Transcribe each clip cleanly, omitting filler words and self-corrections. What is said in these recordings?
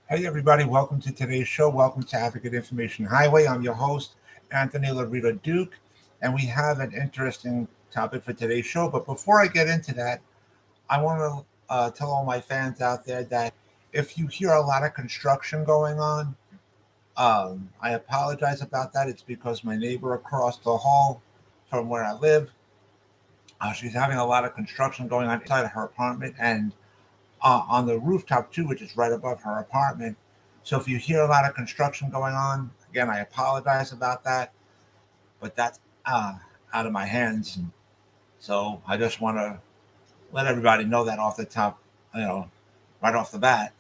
Hey, everybody, welcome to today's show. Welcome to Advocate Information Highway. I'm your host, Anthony Lorito-Duke, and we have an interesting topic for today's show. But before I get into that, I want to tell all my fans out there that if you hear a lot of construction going on, I apologize about that. It's because my neighbor across the hall from where I live, she's having a lot of construction going on inside of her apartment, and on the rooftop too, which is right above her apartment. So if you hear a lot of construction going on, again, I apologize about that, but that's out of my hands. And so I just want to let everybody know that off the top, right off the bat.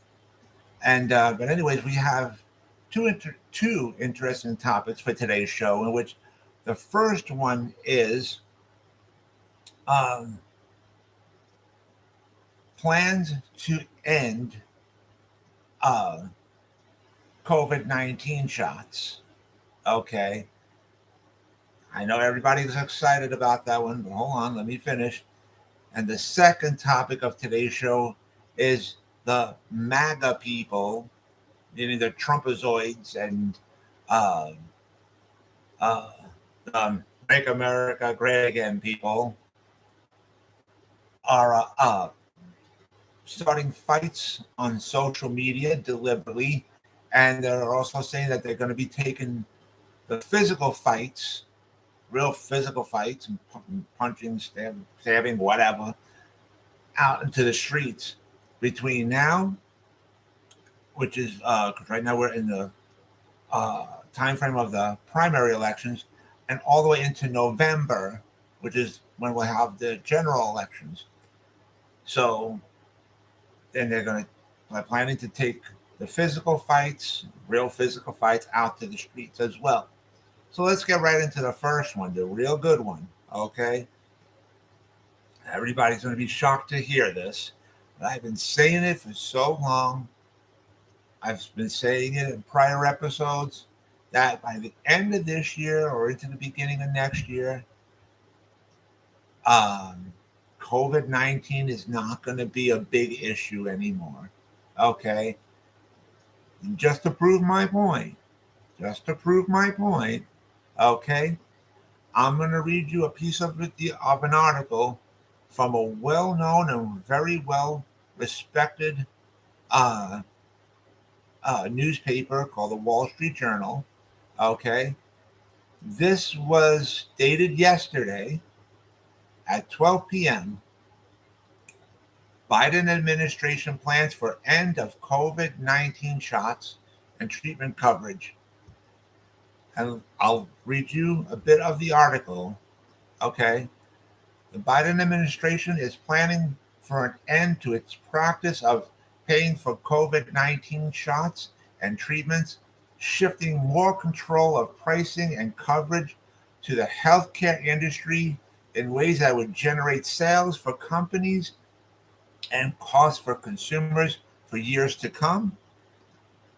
And but anyways, we have two interesting topics for today's show, in which the first one is um, plans to end uh, COVID-19 shots. Okay. I know everybody's excited about that one, but hold on, let me finish. And the second topic of today's show is the MAGA people, meaning the Trumpazoids and uh, uh, the Make America Great Again people, are starting fights on social media deliberately. And they're also saying that they're going to be taking the physical fights, real physical fights, and punching, stabbing, whatever, out into the streets between now, which is because right now we're in the time frame of the primary elections, and all the way into November, which is when we'll have the general elections. So then they're planning to take the physical fights, real physical fights, out to the streets as well. So let's get right into the first one, the real good one. Okay. Everybody's going to be shocked to hear this. But I've been saying it for so long. I've been saying it in prior episodes that by the end of this year or into the beginning of next year, um, COVID 19 is not going to be a big issue anymore. Okay. And just to prove my point, okay, I'm going to read you a piece of an article from a well-known and very well respected uh, newspaper called the Wall Street Journal. Okay, this was dated yesterday at 12 p.m. Biden administration plans for end of COVID-19 shots and treatment coverage. And I'll read you a bit of the article. Okay, the Biden administration is planning for an end to its practice of paying for COVID 19 shots and treatments, shifting more control of pricing and coverage to the healthcare industry in ways that would generate sales for companies and costs for consumers for years to come.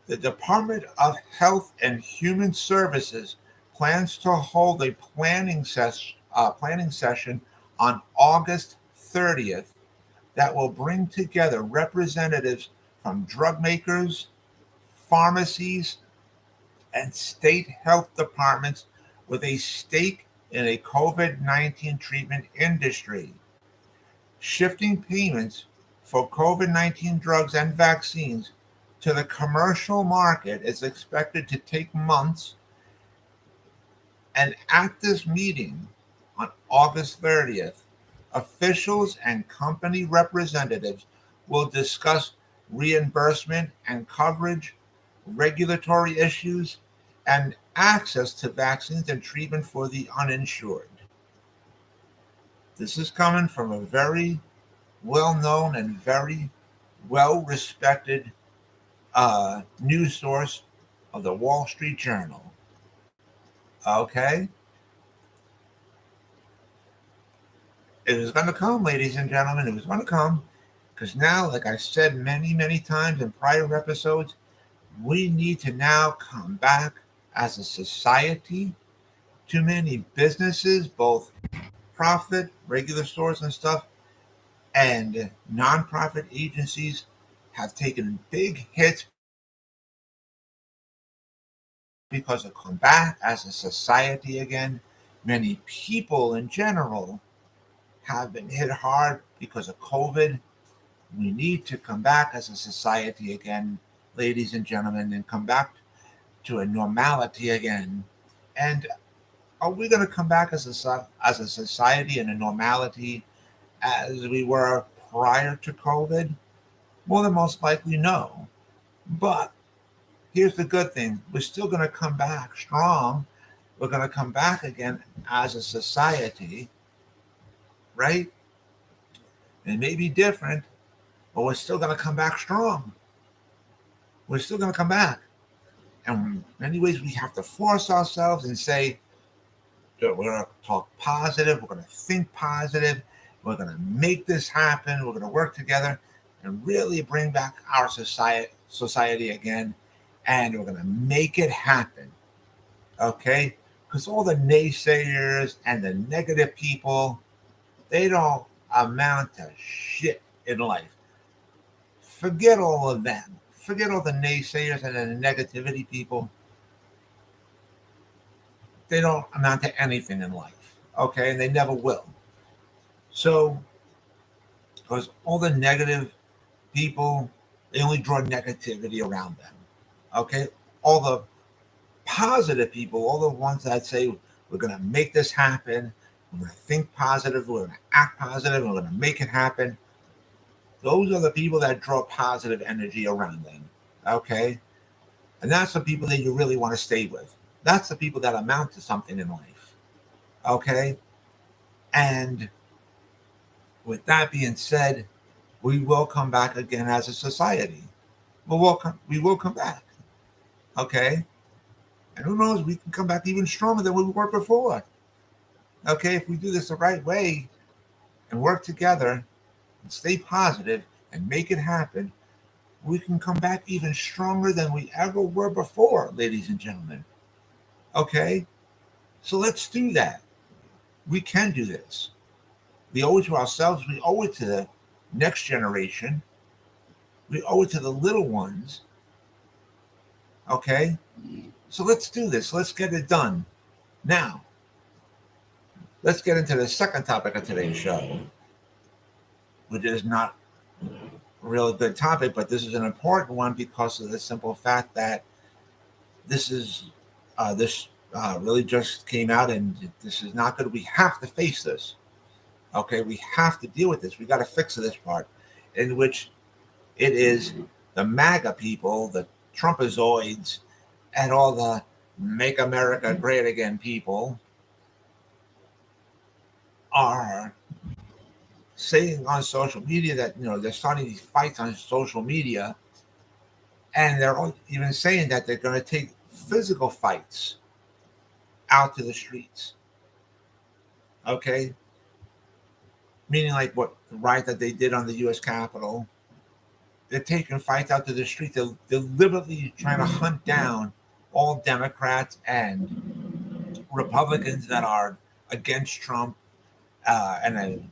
The Department of Health and Human Services plans to hold a planning session on August 30th that will bring together representatives from drug makers, pharmacies, and state health departments with a stake in a COVID 19 treatment industry. Shifting payments for COVID 19 drugs and vaccines to the commercial market is expected to take months. And at this meeting on August 30th, officials and company representatives will discuss reimbursement and coverage, regulatory issues, and access to vaccines and treatment for the uninsured. This is coming from a very well known and very well respected news source of the Wall Street Journal. Okay? It was going to come, ladies and gentlemen. It was going to come because now, like I said many, many times in prior episodes, we need to now come back as a society. Too many businesses, both profit, regular stores and stuff, and nonprofit agencies have taken big hits because of come back as a society again. Many people in general have been hit hard because of COVID. We need to come back as a society again, ladies and gentlemen, and come back to a normality again. And are we going to come back as a society and a normality as we were prior to COVID? More than most likely, no. But here's the good thing: we're still going to come back strong. We're going to come back again as a society, right? It may be different, but we're still going to come back strong. We're still going to come back. And in many ways, we have to force ourselves and say, we're going to talk positive. We're going to think positive. We're going to make this happen. We're going to work together and really bring back our society again. And we're going to make it happen. Okay? Because all the naysayers and the negative people, they don't amount to shit in life. Forget all of them. Forget all the naysayers and the negativity people. They don't amount to anything in life, okay? And they never will. So, because all the negative people, they only draw negativity around them, okay? All the positive people, all the ones that say, we're going to make this happen, we're going to think positive, we're going to act positive, we're going to make it happen. Those are the people that draw positive energy around them, okay? And that's the people that you really want to stay with. That's the people that amount to something in life, okay? And with that being said, we will come back again as a society. We will come back, okay? And who knows, we can come back even stronger than we were before, okay? If we do this the right way and work together and stay positive and make it happen, we can come back even stronger than we ever were before, ladies and gentlemen. Okay? So let's do that. We can do this. We owe it to ourselves. We owe it to the next generation. We owe it to the little ones. Okay? So let's do this. Let's get it done. Now, let's get into the second topic of today's show, which is not a really good topic, but this is an important one because of the simple fact that this really just came out, and this is not good. We have to face this. Okay, we have to deal with this. We got to fix this part, in which it is the MAGA people, the Trumpazoids, and all the Make America Great Again people are saying on social media that, they're starting these fights on social media, and they're even saying that they're going to take physical fights out to the streets. Okay? Meaning like what the riot that they did on the U.S. Capitol. They're taking fights out to the streets. They're deliberately trying to hunt down all Democrats and Republicans that are against Trump and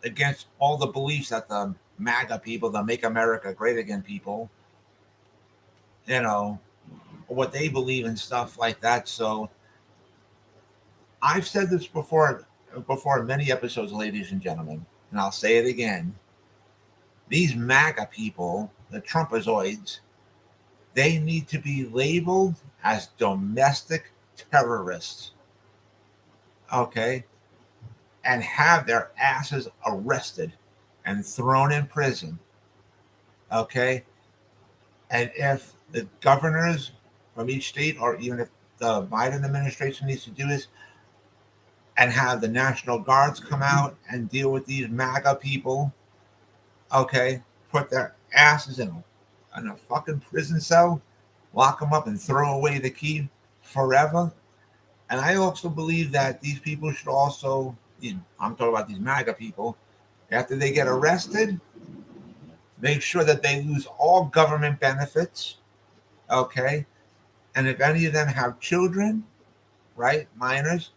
against all the beliefs that the MAGA people, the Make America Great Again people, what they believe in, stuff like that. So I've said this before in many episodes, ladies and gentlemen, and I'll say it again. These MAGA people, the Trumpazoids, they need to be labeled as domestic terrorists, okay, and have their asses arrested and thrown in prison, okay? And if the governors from each state, or even if the Biden administration needs to do this, and have the National Guards come out and deal with these MAGA people, okay, put their asses in a fucking prison cell, lock them up and throw away the key forever. And I also believe that these people should also, I'm talking about these MAGA people, after they get arrested, make sure that they lose all government benefits, okay? And if any of them have children, right, minors,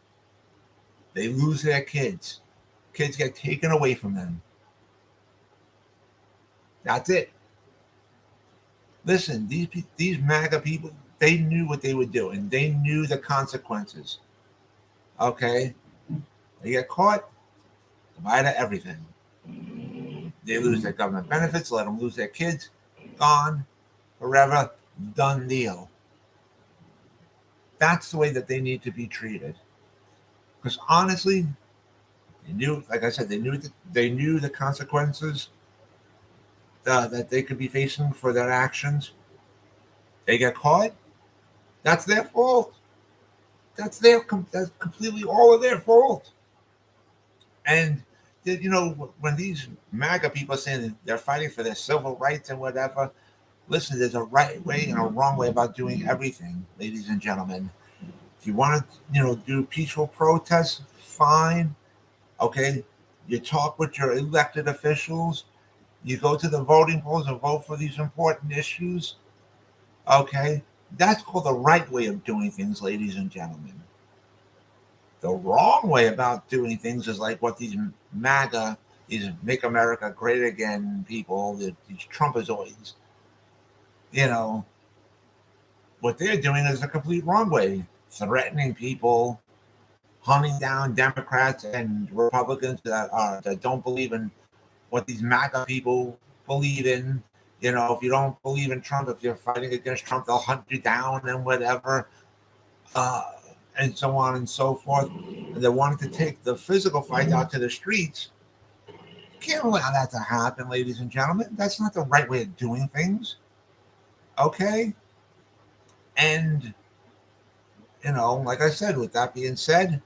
they lose their kids. Kids get taken away from them. That's it. Listen, these MAGA people, They knew what they were doing. They knew the consequences. Okay? They get caught, goodbye to everything. They lose their government benefits, let them lose their kids, gone, forever, done deal. That's the way that they need to be treated. Because honestly, they knew, like I said, they knew the consequences that they could be facing for their actions. They get caught. That's their fault. That's completely all of their fault. And when these MAGA people are saying they're fighting for their civil rights and whatever, listen, there's a right way and a wrong way about doing everything, ladies and gentlemen. If you want to, do peaceful protests, fine. Okay, you talk with your elected officials. You go to the voting polls and vote for these important issues. Okay, that's called the right way of doing things, ladies and gentlemen. The wrong way about doing things is like what these MAGA, these Make America Great Again people, these Trumpazoids, what they're doing is a complete wrong way. Threatening people, hunting down Democrats and Republicans that don't believe in what these MAGA people believe in. If you don't believe in Trump, if you're fighting against Trump, they'll hunt you down and whatever, and so on and so forth. And they wanted to take the physical fight out to the streets. You can't allow that to happen, ladies and gentlemen. That's not the right way of doing things. Okay? And, like I said, with that being said,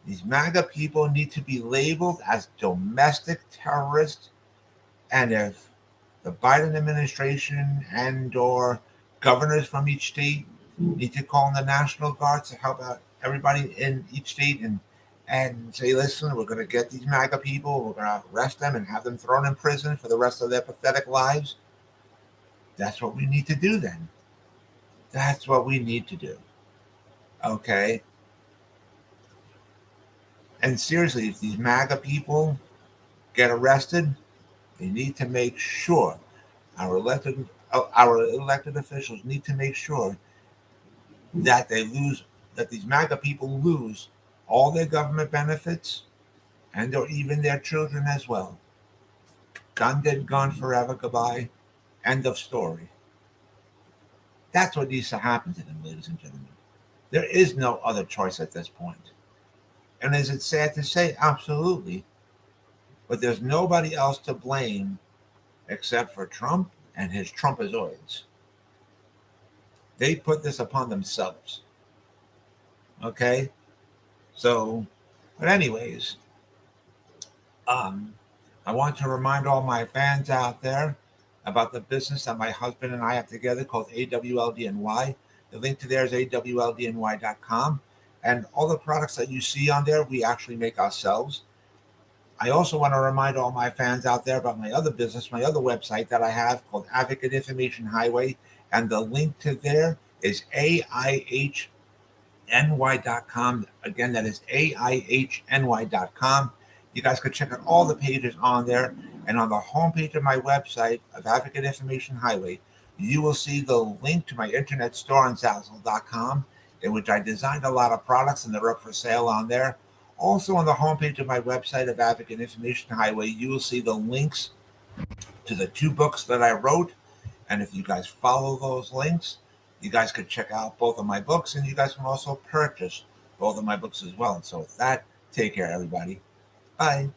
these MAGA people need to be labeled as domestic terrorists. And if the Biden administration and or governors from each state need to call in the National Guard to help out everybody in each state and say, listen, we're going to get these MAGA people, we're going to arrest them and have them thrown in prison for the rest of their pathetic lives. That's what we need to do then. That's what we need to do. Okay? And seriously, if these MAGA people get arrested, they need to make sure our elected officials need to make sure that these MAGA people lose all their government benefits and or even their children as well. Gone dead, gone forever, goodbye. End of story. That's what needs to happen to them, ladies and gentlemen. There is no other choice at this point. And is it sad to say? Absolutely. But there's nobody else to blame except for Trump and his Trumpazoids. They put this upon themselves. Okay? So, but anyways, I want to remind all my fans out there about the business that my husband and I have together called AWLDNY. The link to there is awldny.com. And all the products that you see on there, we actually make ourselves. I also want to remind all my fans out there about my other business, my other website that I have called Advocate Information Highway. And the link to there is AIHNY.com. Again, that is AIHNY.com. You guys can check out all the pages on there. And on the homepage of my website of Advocate Information Highway, you will see the link to my internet store on Zazzle.com, in which I designed a lot of products and they're up for sale on there. Also on the homepage of my website of Advocate Information Highway, you will see the links to the 2 books that I wrote. And if you guys follow those links, you guys could check out both of my books and you guys can also purchase both of my books as well. And so with that, take care, everybody. Bye.